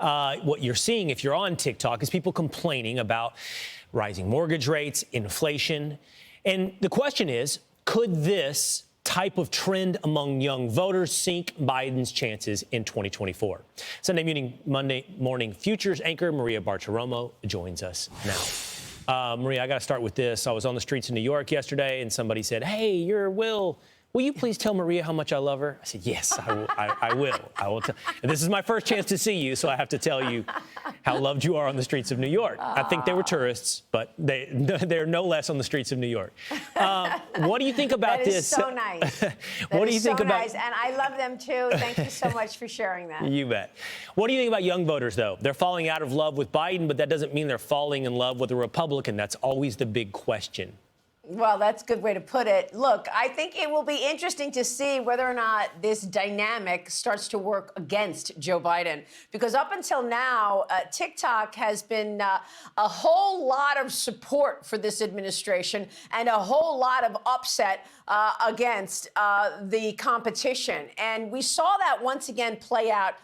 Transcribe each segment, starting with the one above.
what you're seeing if you're on TikTok is people complaining about rising mortgage rates, inflation. And the question is, could this type of trend among young voters sink Biden's chances in 2024? Monday morning futures anchor Maria Bartiromo joins us now. Maria, I got to start with this. I was on the streets of New York yesterday, and somebody said, "Hey, will you please tell Maria how much I love her?" I said, "Yes, I will. I will tell." And this is my first chance to see you, so I have to tell you how loved you are on the streets of New York. I think they were tourists, but they're no less on the streets of New York. What do you think about that this? Is so nice. What do you think about? Nice, and I love them too. Thank you so much for sharing that. You bet. What do you think about young voters, though? They're falling out of love with Biden, but that doesn't mean they're falling in love with a Republican. That's always the big question. Well, that's a good way to put it. Look, I think it will be interesting to see whether or not this dynamic starts to work against Joe Biden. Because up until now, TikTok has been a whole lot of support for this administration and a whole lot of upset against the competition. And we saw that once again play out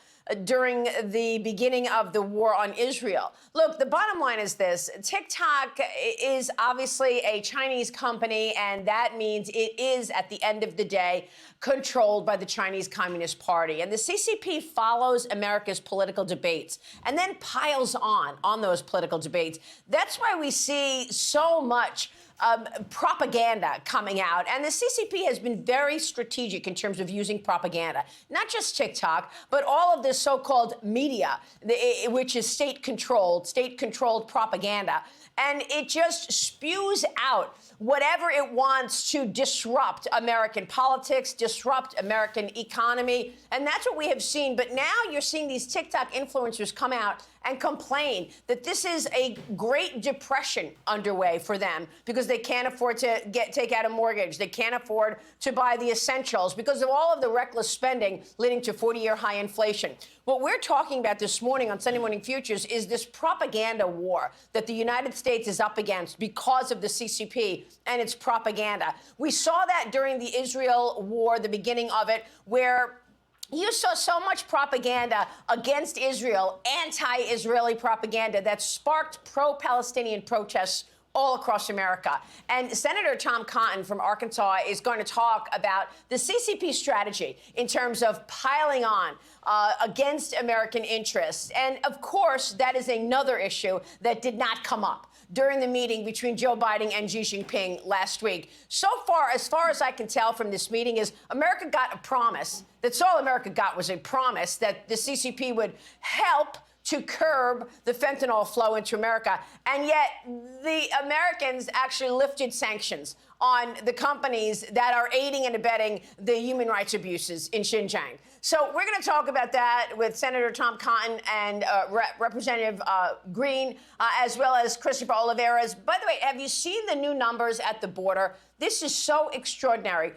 during the beginning of the war on Israel. Look, the bottom line is this. TikTok is obviously a Chinese company, and that means it is, at the end of the day, controlled by the Chinese Communist Party. And the CCP follows America's political debates and then piles on those political debates. That's why we see so much propaganda coming out. And the CCP has been very strategic in terms of using propaganda, not just TikTok, but all of this so-called media, which is state-controlled propaganda. And it just spews out whatever it wants to disrupt American politics, disrupt American economy. And that's what we have seen. But now you're seeing these TikTok influencers come out and complain that this is a Great Depression underway for them because they can't afford to take out a mortgage. They can't afford to buy the essentials because of all of the reckless spending leading to 40-year high inflation. What we're talking about this morning on Sunday Morning Futures is this propaganda war that the United States is up against because of the CCP and its propaganda. We saw that during the Israel war, the beginning of it, where you saw so much propaganda against Israel, anti-Israeli propaganda that sparked pro-Palestinian protests all across America. And Senator Tom Cotton from Arkansas is going to talk about the CCP strategy in terms of piling on against American interests. And of course, that is another issue that did not come up during the meeting between Joe Biden and Xi Jinping last week. So far as I can tell from this meeting, is America got a promise. That's all America got, was a promise that the CCP would help to curb the fentanyl flow into America. And yet the Americans actually lifted sanctions on the companies that are aiding and abetting the human rights abuses in Xinjiang. So we're going to talk about that with Senator Tom Cotton and Representative Green, as well as Christopher Oliveras. By the way, have you seen the new numbers at the border? This is so extraordinary.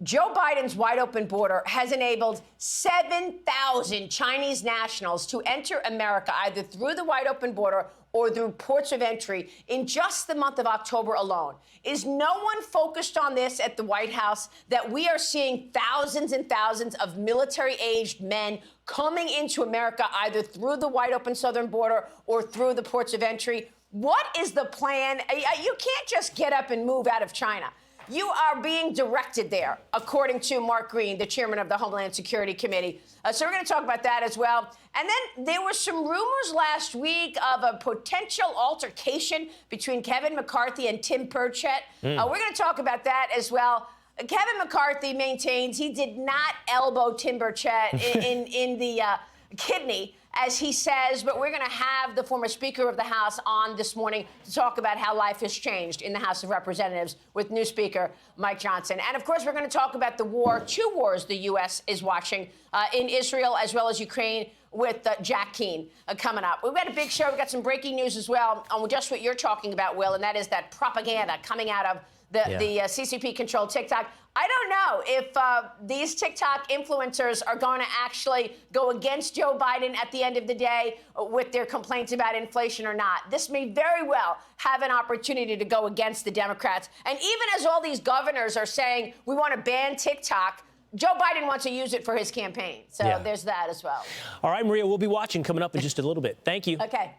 Joe Biden's wide-open border has enabled 7,000 Chinese nationals to enter America either through the wide-open border or through ports of entry in just the month of October alone. Is no one focused on this at the White House, that we are seeing thousands and thousands of military-aged men coming into America either through the wide-open southern border or through the ports of entry? What is the plan? You can't just get up and move out of China. You are being directed there, according to Mark Green, the chairman of the Homeland Security Committee. So we're going to talk about that as well. And then there were some rumors last week of a potential altercation between Kevin McCarthy and Tim Burchett. We're going to talk about that as well. Kevin McCarthy maintains he did not elbow Tim Burchett in the kidney, as he says, but we're going to have the former Speaker of the House on this morning to talk about how life has changed in the House of Representatives with new Speaker Mike Johnson. And, of course, we're going to talk about the war, two wars the U.S. is watching in Israel as well as Ukraine with Jack Keane coming up. We've got a big show. We've got some breaking news as well on just what you're talking about, Will, and that is that propaganda coming out of the CCP-controlled TikTok. I don't know if these TikTok influencers are going to actually go against Joe Biden at the end of the day with their complaints about inflation or not. This may very well have an opportunity to go against the Democrats. And even as all these governors are saying, we want to ban TikTok, Joe Biden wants to use it for his campaign. So Yeah. there's that as well. All right, Maria, we'll be watching coming up in just a little bit. Thank you. Okay.